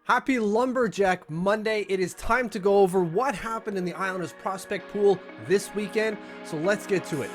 Happy Lumberjack Monday. It is time to go over what happened in the Islanders prospect pool this weekend. So let's get to it.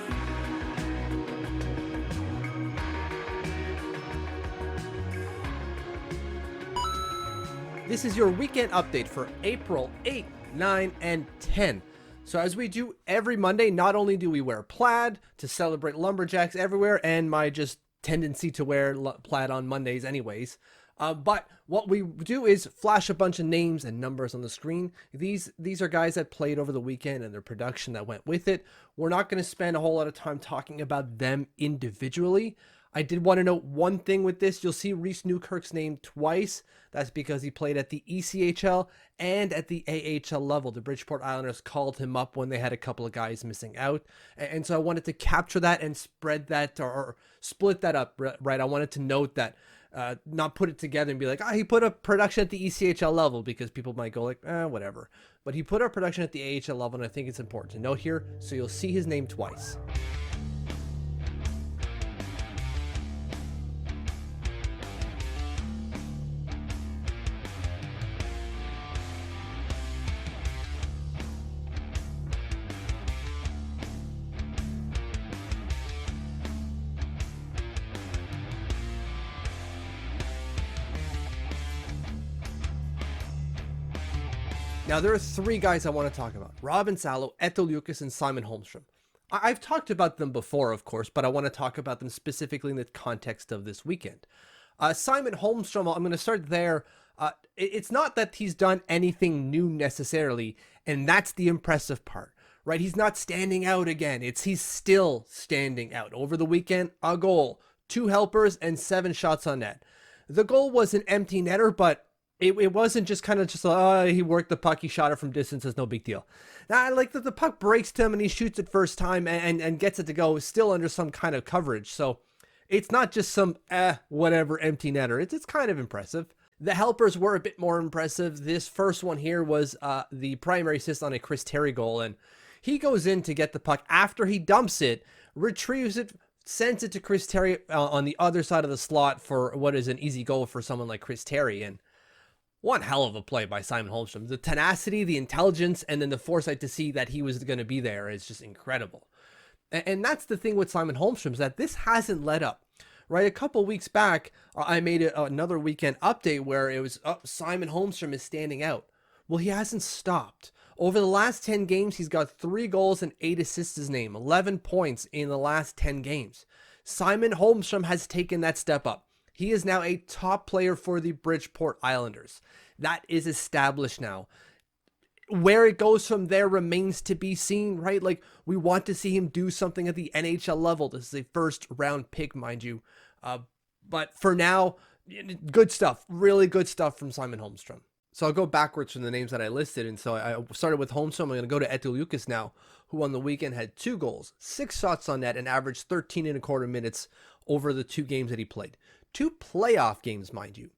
This is your weekend update for April 8, 9, and 10. So as we do every Monday, not only do we wear plaid to celebrate Lumberjacks everywhere, and my just tendency to wear plaid on Mondays anyways, but what we do is flash a bunch of names and numbers on the screen. These are guys that played over the weekend and their production that went with it. We're not going to spend a whole lot of time talking about them individually. I did want to note one thing with this. You'll see Reese Newkirk's name twice. That's because he played at the ECHL and at the AHL level. The Bridgeport Islanders called him up when they had a couple of guys missing out. And so I wanted to capture that and spread that or split that up, right? I wanted to note that, not put it together and be like, he put up production at the ECHL level, because people might go like, whatever. But he put up production at the AHL level, and I think it's important to note here. So you'll see his name twice. Now, there are three guys I want to talk about: Robin Salo, Eetu Liukas, and Simon Holmstrom. I've talked about them before, of course, but I want to talk about them specifically in the context of this weekend. Simon Holmstrom, I'm going to start there. It's not that he's done anything new necessarily, and that's the impressive part, right? He's not standing out again. He's still standing out. Over the weekend, a goal, 2 helpers, and 7 shots on net. The goal was an empty netter, but it wasn't just kind of just, he worked the puck, he shot it from distance, it's no big deal. Now, I like that the puck breaks to him and he shoots it first time and gets it to go, still under some kind of coverage. So it's not just some, whatever, empty netter. It's kind of impressive. The helpers were a bit more impressive. This first one here was the primary assist on a Chris Terry goal, and he goes in to get the puck after he dumps it, retrieves it, sends it to Chris Terry on the other side of the slot for what is an easy goal for someone like Chris Terry. And one hell of a play by Simon Holmstrom. The tenacity, the intelligence, and then the foresight to see that he was going to be there is just incredible. And that's the thing with Simon Holmstrom, is that this hasn't let up, right? A couple weeks back, I made another weekend update where it was, Simon Holmstrom is standing out. Well, he hasn't stopped. Over the last 10 games, he's got 3 goals and 8 assists his name, 11 points in the last 10 games. Simon Holmstrom has taken that step up. He is now a top player for the Bridgeport Islanders. That is established now. Where it goes from there remains to be seen, right? Like, we want to see him do something at the NHL level. This is a first round pick, mind you. But for now, good stuff. Really good stuff from Simon Holmstrom. So I'll go backwards from the names that I listed. And so I started with Holmstrom. I'm going to go to Eetu Liukas now, who on the weekend had 2 goals, 6 shots on net, and averaged 13 and a quarter minutes over the 2 games that he played. 2 playoff games, mind you.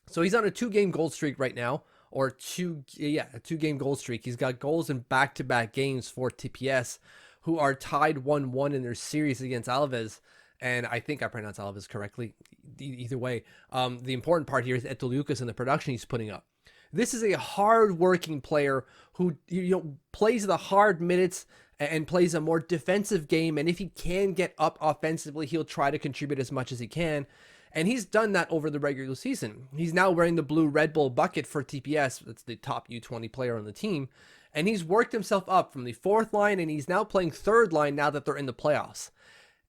So he's on a 2-game goal streak right now, or a 2-game goal streak. He's got goals in back-to-back games for TPS, who are tied 1-1 in their series against Alves. And I think I pronounced Alves correctly. Either way, the important part here is Eetu Liukas and the production he's putting up. This is a hard-working player who plays the hard minutes and plays a more defensive game. And if he can get up offensively, he'll try to contribute as much as he can. And he's done that over the regular season. He's now wearing the blue Red Bull bucket for TPS. That's the top U20 player on the team. And he's worked himself up from the 4th line, and he's now playing 3rd line now that they're in the playoffs.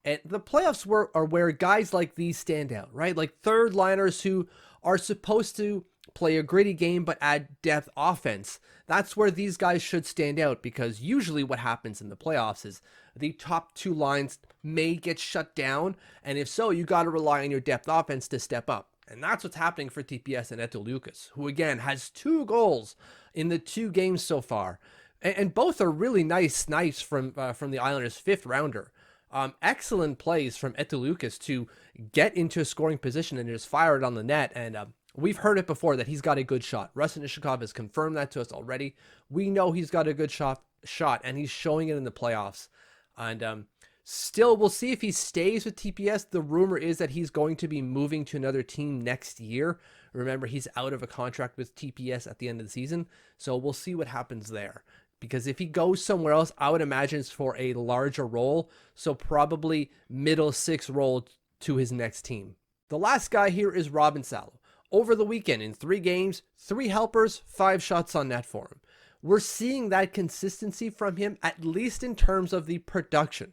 And the playoffs are where guys like these stand out, right? Like 3rd liners who are supposed to play a gritty game but add depth offense. That's where these guys should stand out, because usually what happens in the playoffs is the top 2 lines may get shut down, and if so, you got to rely on your depth offense to step up. And that's what's happening for TPS and Eetu Liukas, who again has 2 goals in the 2 games so far, and both are really nice snipes from the Islanders' 5th rounder. Excellent plays from Eetu Liukas to get into a scoring position and just fire it on the net. And we've heard it before that he's got a good shot. Rustin Ishikov has confirmed that to us already. We know he's got a good shot, and he's showing it in the playoffs. And Still, we'll see if he stays with TPS. The rumor is that he's going to be moving to another team next year. Remember, he's out of a contract with TPS at the end of the season, so we'll see what happens there. Because if he goes somewhere else, I would imagine it's for a larger role, so probably middle six role to his next team. The last guy here is Robin Salo. Over the weekend, in 3 games, 3 helpers, 5 shots on net for him. We're seeing that consistency from him, at least in terms of the production.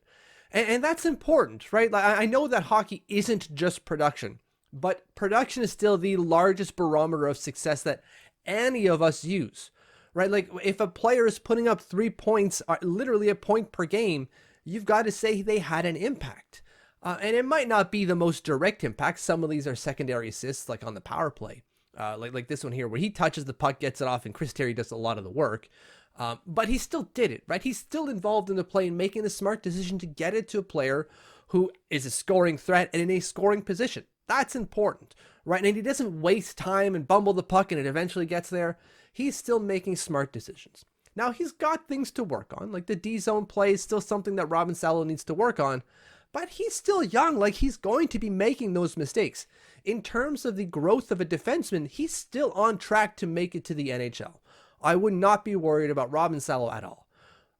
And that's important, right? Like, I know that hockey isn't just production, but production is still the largest barometer of success that any of us use, right? Like, if a player is putting up 3 points, literally a point per game, you've got to say they had an impact. And it might not be the most direct impact. Some of these are secondary assists, like on the power play. Like this one here, where he touches the puck, gets it off, and Chris Terry does a lot of the work. But he still did it, right? He's still involved in the play and making the smart decision to get it to a player who is a scoring threat and in a scoring position. That's important, right? And he doesn't waste time and bumble the puck and it eventually gets there. He's still making smart decisions. Now, he's got things to work on. Like, the D-zone play is still something that Robin Salo needs to work on. But he's still young. Like, he's going to be making those mistakes. In terms of the growth of a defenseman, he's still on track to make it to the NHL. I would not be worried about Robin Salo at all.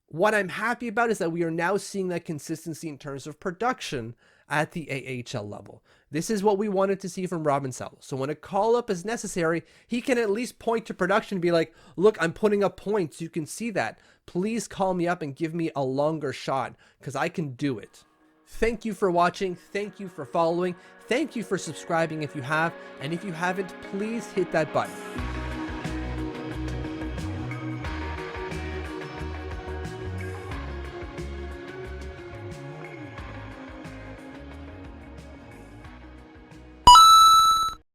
What I'm happy about is that we are now seeing that consistency in terms of production at the AHL level. This is what we wanted to see from Robin Salo. So when a call-up is necessary, he can at least point to production and be like, look, I'm putting up points. You can see that. Please call me up and give me a longer shot because I can do it. Thank you for watching. Thank you for following. Thank you for subscribing if you have. And if you haven't, please hit that button.